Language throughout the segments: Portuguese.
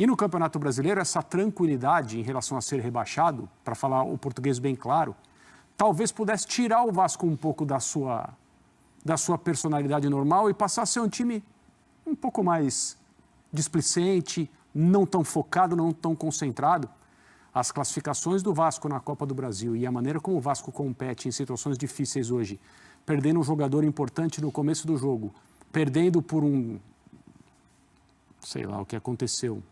E no Campeonato Brasileiro, essa tranquilidade em relação a ser rebaixado, para falar o português bem claro, talvez pudesse tirar o Vasco um pouco da sua personalidade normal e passar a ser um time um pouco mais displicente, não tão focado, não tão concentrado. As classificações do Vasco na Copa do Brasil e a maneira como o Vasco compete em situações difíceis hoje, perdendo um jogador importante no começo do jogo, perdendo por sei lá o que aconteceu,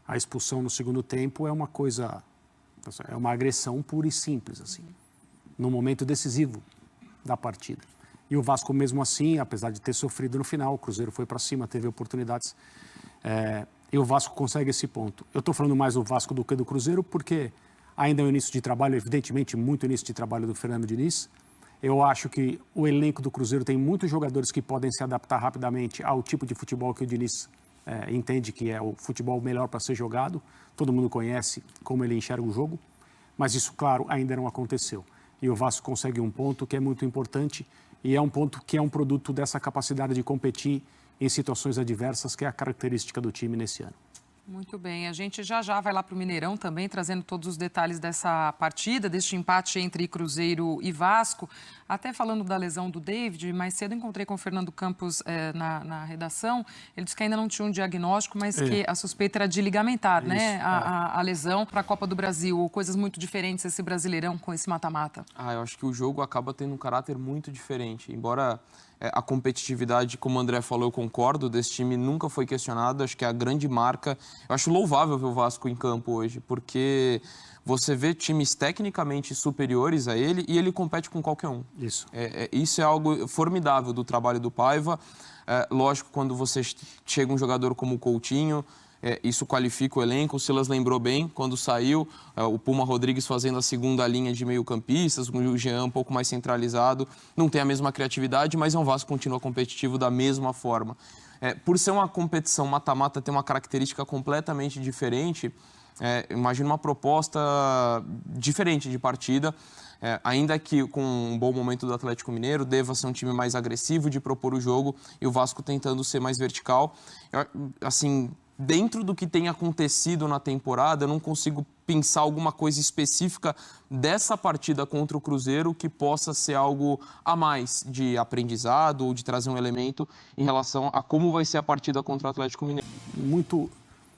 a expulsão no segundo tempo é uma coisa, é uma agressão pura e simples, assim, no momento decisivo da partida. E o Vasco, mesmo assim, apesar de ter sofrido no final, o Cruzeiro foi para cima, teve oportunidades, e o Vasco consegue esse ponto. Eu estou falando mais do Vasco do que do Cruzeiro, porque ainda é o início de trabalho, evidentemente, muito início de trabalho do Fernando Diniz. Eu acho que o elenco do Cruzeiro tem muitos jogadores que podem se adaptar rapidamente ao tipo de futebol que o Diniz entende que é o futebol melhor para ser jogado. Todo mundo conhece como ele enxerga o jogo, mas isso, claro, ainda não aconteceu. E o Vasco consegue um ponto que é muito importante e é um ponto que é um produto dessa capacidade de competir em situações adversas, que é a característica do time nesse ano. Muito bem, a gente já vai lá para o Mineirão também, trazendo todos os detalhes dessa partida, deste empate entre Cruzeiro e Vasco. Até falando da lesão do David, mais cedo encontrei com o Fernando Campos na redação. Ele disse que ainda não tinha um diagnóstico, mas que a suspeita era de ligamentar, né? A lesão para a Copa do Brasil, ou coisas muito diferentes esse Brasileirão com esse mata-mata. Eu acho que o jogo acaba tendo um caráter muito diferente, embora a competitividade, como o André falou, eu concordo, desse time nunca foi questionado, acho que é a grande marca. Eu acho louvável ver o Vasco em campo hoje, porque você vê times tecnicamente superiores a ele e ele compete com qualquer um. Isso. Isso é algo formidável do trabalho do Paiva. Lógico, quando você chega um jogador como o Coutinho, isso qualifica o elenco. O Silas lembrou bem, quando saiu, o Puma Rodrigues fazendo a segunda linha de meio-campistas, com o Jean um pouco mais centralizado. Não tem a mesma criatividade, mas o Vasco continua competitivo da mesma forma. Por ser uma competição mata-mata, tem uma característica completamente diferente. Imagina uma proposta diferente de partida. Ainda que com um bom momento do Atlético Mineiro, deva ser um time mais agressivo de propor o jogo e o Vasco tentando ser mais vertical. Assim, dentro do que tem acontecido na temporada, eu não consigo pensar alguma coisa específica dessa partida contra o Cruzeiro que possa ser algo a mais de aprendizado ou de trazer um elemento em relação a como vai ser a partida contra o Atlético Mineiro. Muito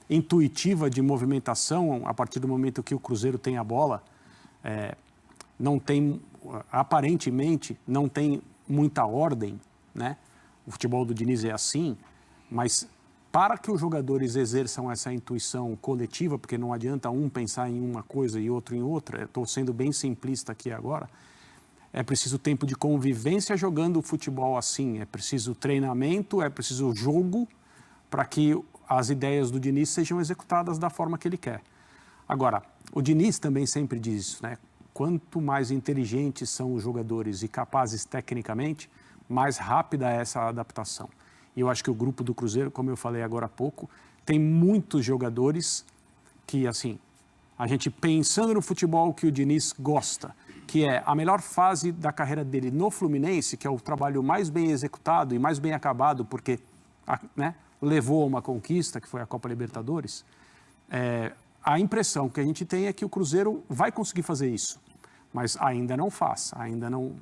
intuitiva de movimentação, a partir do momento que o Cruzeiro tem a bola, não tem, aparentemente, não tem muita ordem, né? O futebol do Diniz é assim, mas para que os jogadores exerçam essa intuição coletiva, porque não adianta um pensar em uma coisa e outro em outra, estou sendo bem simplista aqui agora, é preciso tempo de convivência jogando o futebol assim, é preciso treinamento, é preciso jogo para que as ideias do Diniz sejam executadas da forma que ele quer. Agora, o Diniz também sempre diz isso, né? Quanto mais inteligentes são os jogadores e capazes tecnicamente, mais rápida é essa adaptação. E eu acho que o grupo do Cruzeiro, como eu falei agora há pouco, tem muitos jogadores que, assim, a gente pensando no futebol que o Diniz gosta, que é a melhor fase da carreira dele no Fluminense, que é o trabalho mais bem executado e mais bem acabado, porque levou a uma conquista, que foi a Copa Libertadores, a impressão que a gente tem é que o Cruzeiro vai conseguir fazer isso, mas ainda não faz,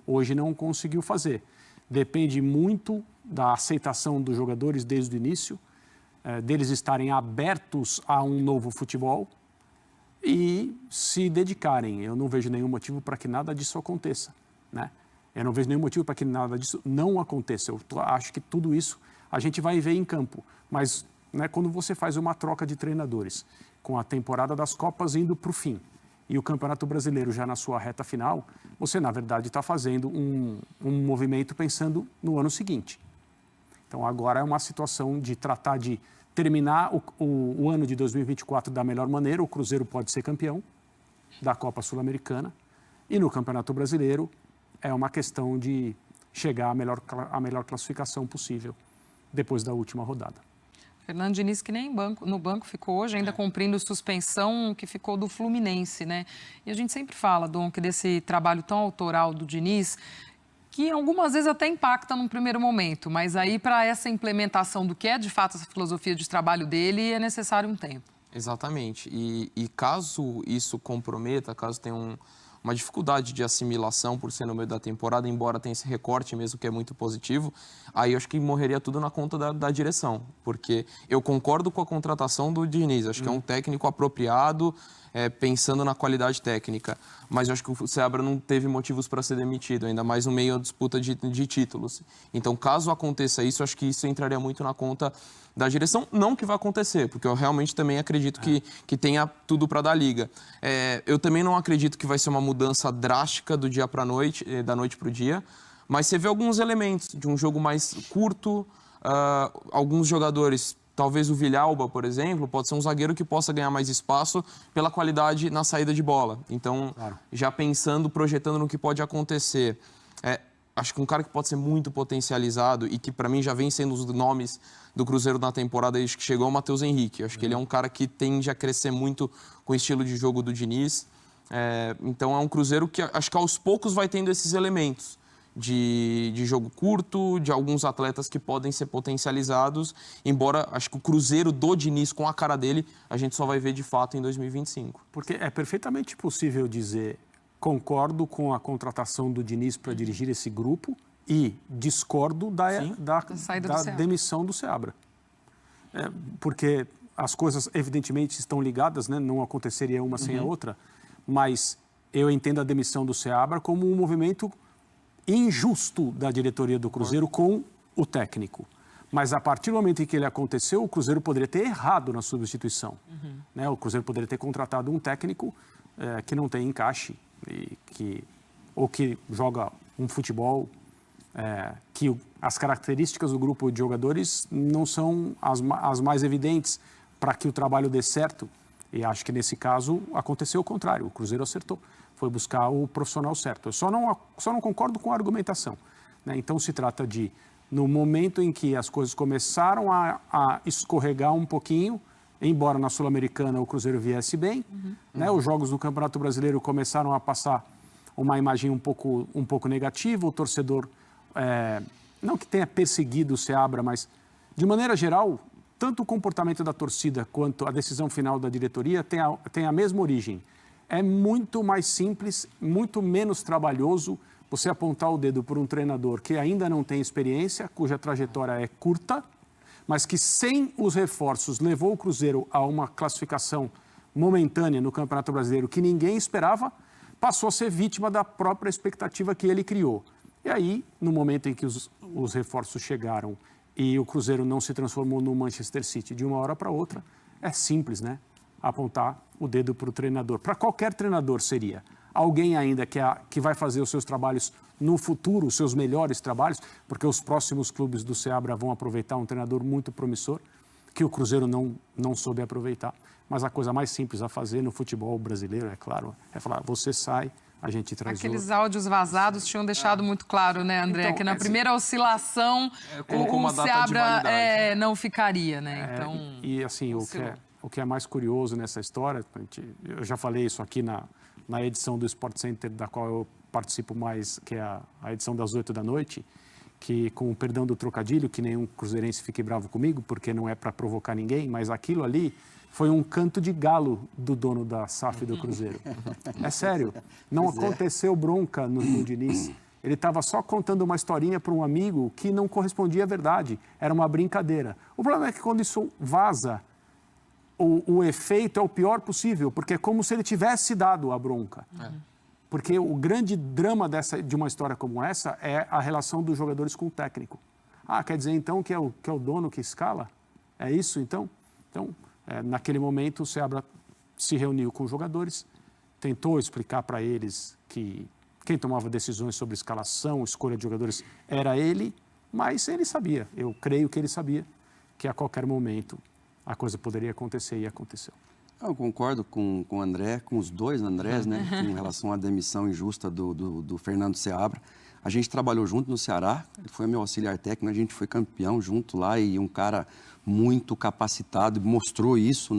hoje não conseguiu fazer. Depende muito da aceitação dos jogadores desde o início, deles estarem abertos a um novo futebol e se dedicarem. Eu não vejo nenhum motivo para que nada disso aconteça, né? Eu não vejo nenhum motivo para que nada disso não aconteça. Eu acho que tudo isso a gente vai ver em campo, mas quando você faz uma troca de treinadores, com a temporada das Copas indo para o fim, e o Campeonato Brasileiro já na sua reta final, você, na verdade, está fazendo um movimento pensando no ano seguinte. Então, agora é uma situação de tratar de terminar o ano de 2024 da melhor maneira. O Cruzeiro pode ser campeão da Copa Sul-Americana e no Campeonato Brasileiro é uma questão de chegar à melhor classificação possível depois da última rodada. Fernando Diniz, que nem no banco ficou hoje, ainda cumprindo suspensão que ficou do Fluminense, né? E a gente sempre fala, Dom, que desse trabalho tão autoral do Diniz, que algumas vezes até impacta num primeiro momento, mas aí para essa implementação do que é de fato essa filosofia de trabalho dele, é necessário um tempo. Exatamente. E caso isso comprometa, caso tenha uma dificuldade de assimilação por ser no meio da temporada, embora tenha esse recorte mesmo que é muito positivo, aí eu acho que morreria tudo na conta da direção, porque eu concordo com a contratação do Diniz, acho que é um técnico apropriado, pensando na qualidade técnica, mas eu acho que o Seabra não teve motivos para ser demitido, ainda mais no meio da disputa de títulos. Então, caso aconteça isso, acho que isso entraria muito na conta da direção, não que vai acontecer, porque eu realmente também acredito que tenha tudo para dar liga. Eu também não acredito que vai ser uma mudança drástica do dia para a noite, da noite para o dia, mas você vê alguns elementos de um jogo mais curto, alguns jogadores, talvez o Villalba, por exemplo, pode ser um zagueiro que possa ganhar mais espaço pela qualidade na saída de bola. Então, já pensando, projetando no que pode acontecer, acho que um cara que pode ser muito potencializado e que para mim já vem sendo os nomes do Cruzeiro na temporada desde que chegou, é o Matheus Henrique. Acho que ele é um cara que tende a crescer muito com o estilo de jogo do Diniz. Então é um Cruzeiro que acho que aos poucos vai tendo esses elementos de jogo curto, de alguns atletas que podem ser potencializados, embora acho que o Cruzeiro do Diniz com a cara dele a gente só vai ver de fato em 2025. Porque é perfeitamente possível dizer: concordo com a contratação do Diniz para dirigir esse grupo e discordo da demissão do Seabra. Porque as coisas evidentemente estão ligadas, né? Não aconteceria uma sem a outra, mas eu entendo a demissão do Seabra como um movimento injusto da diretoria do Cruzeiro com o técnico. Mas a partir do momento em que ele aconteceu, o Cruzeiro poderia ter errado na substituição. Né? O Cruzeiro poderia ter contratado um técnico que não tem encaixe, ou que joga um futebol que as características do grupo de jogadores não são as mais evidentes para que o trabalho dê certo. E acho que nesse caso aconteceu o contrário, o Cruzeiro acertou, foi buscar o profissional certo. Eu só não concordo com a argumentação. Né? Então se trata de, no momento em que as coisas começaram a escorregar um pouquinho, embora na Sul-Americana o Cruzeiro viesse bem, né? Os jogos do Campeonato Brasileiro começaram a passar uma imagem um pouco negativa, o torcedor, não que tenha perseguido o Seabra, mas de maneira geral, tanto o comportamento da torcida quanto a decisão final da diretoria tem a mesma origem. É muito mais simples, muito menos trabalhoso você apontar o dedo por um treinador que ainda não tem experiência, cuja trajetória é curta, mas que sem os reforços levou o Cruzeiro a uma classificação momentânea no Campeonato Brasileiro que ninguém esperava, passou a ser vítima da própria expectativa que ele criou. E aí, no momento em que os reforços chegaram e o Cruzeiro não se transformou no Manchester City de uma hora para outra, é simples, né? Apontar o dedo para o treinador. Para qualquer treinador seria. Alguém ainda que vai fazer os seus trabalhos no futuro, os seus melhores trabalhos, porque os próximos clubes do Seabra vão aproveitar um treinador muito promissor, que o Cruzeiro não soube aproveitar. Mas a coisa mais simples a fazer no futebol brasileiro, é claro, é falar: você sai, a gente traz Aqueles áudios vazados tinham deixado muito claro, né, André, então, que na primeira oscilação o Seabra não ficaria, né? Então, e assim, o que é mais curioso nessa história, eu já falei isso aqui na edição do Sport Center, da qual eu participo mais, que é a edição das 8 da noite, que, com o perdão do trocadilho, que nenhum cruzeirense fique bravo comigo, porque não é para provocar ninguém, mas aquilo ali foi um canto de galo do dono da SAF do Cruzeiro. É sério, não aconteceu bronca no Diniz. Ele estava só contando uma historinha para um amigo que não correspondia à verdade, era uma brincadeira. O problema é que quando isso vaza, o efeito é o pior possível, porque é como se ele tivesse dado a bronca. Porque o grande drama de uma história como essa é a relação dos jogadores com o técnico. Quer dizer então que é o dono que escala? É isso então? Então, naquele momento o Seabra se reuniu com os jogadores, tentou explicar para eles que quem tomava decisões sobre escalação, escolha de jogadores era ele, mas ele sabia, eu creio que ele sabia, que a qualquer momento a coisa poderia acontecer e aconteceu. Eu concordo com o André, com os dois Andrés, né, em relação à demissão injusta do Fernando Seabra. A gente trabalhou junto no Ceará, ele foi meu auxiliar técnico, a gente foi campeão junto lá e um cara muito capacitado, mostrou isso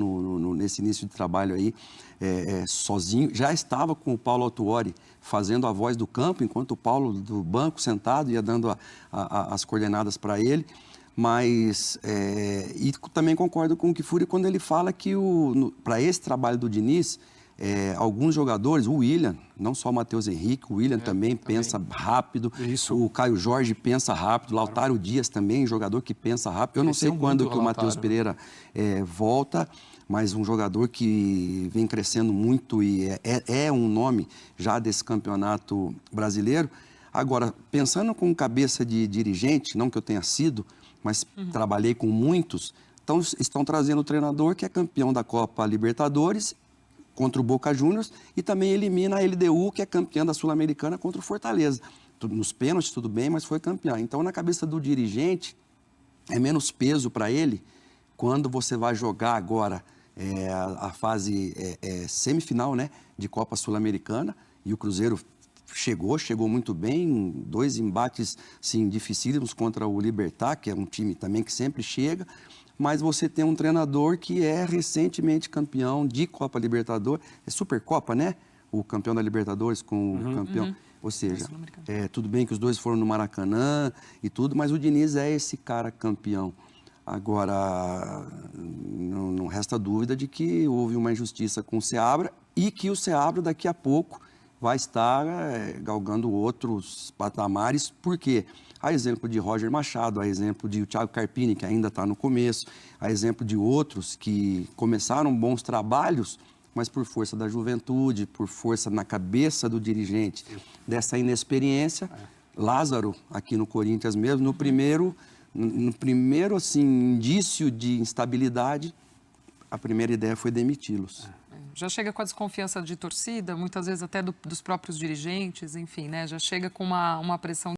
nesse início de trabalho aí, sozinho. Já estava com o Paulo Autuori fazendo a voz do campo, enquanto o Paulo do banco sentado ia dando as coordenadas para ele. Mas, e também concordo com o Kifuri quando ele fala que para esse trabalho do Diniz, alguns jogadores, o William, não só o Matheus Henrique, o William também pensa rápido, o Caio Jorge pensa rápido, Lautaro Dias também, jogador que pensa rápido. Eu não sei quando que o Matheus Pereira volta, mas um jogador que vem crescendo muito e é um nome já desse campeonato brasileiro. Agora, pensando com cabeça de dirigente, não que eu tenha sido, mas trabalhei com muitos, então estão trazendo o treinador que é campeão da Copa Libertadores contra o Boca Juniors e também elimina a LDU, que é campeã da Sul-Americana contra o Fortaleza. Nos pênaltis, tudo bem, mas foi campeão. Então, na cabeça do dirigente, é menos peso para ele quando você vai jogar agora a fase semifinal, né, de Copa Sul-Americana, e o Cruzeiro chegou muito bem, 2 embates sim, dificílimos contra o Libertad, que é um time também que sempre chega, mas você tem um treinador que é recentemente campeão de Copa Libertadores, é Supercopa, né? O campeão da Libertadores com o campeão, ou seja, tudo bem que os dois foram no Maracanã e tudo, mas o Diniz é esse cara campeão. Agora, não resta dúvida de que houve uma injustiça com o Seabra e que o Seabra daqui a pouco vai estar galgando outros patamares, porque a exemplo de Roger Machado, a exemplo de Thiago Carpini, que ainda está no começo, a exemplo de outros que começaram bons trabalhos, mas por força da juventude, por força na cabeça do dirigente, dessa inexperiência, Lázaro, aqui no Corinthians mesmo, no primeiro assim, indício de instabilidade, a primeira ideia foi demiti-los. Já chega com a desconfiança de torcida, muitas vezes até dos próprios dirigentes, enfim, né? Já chega com uma pressão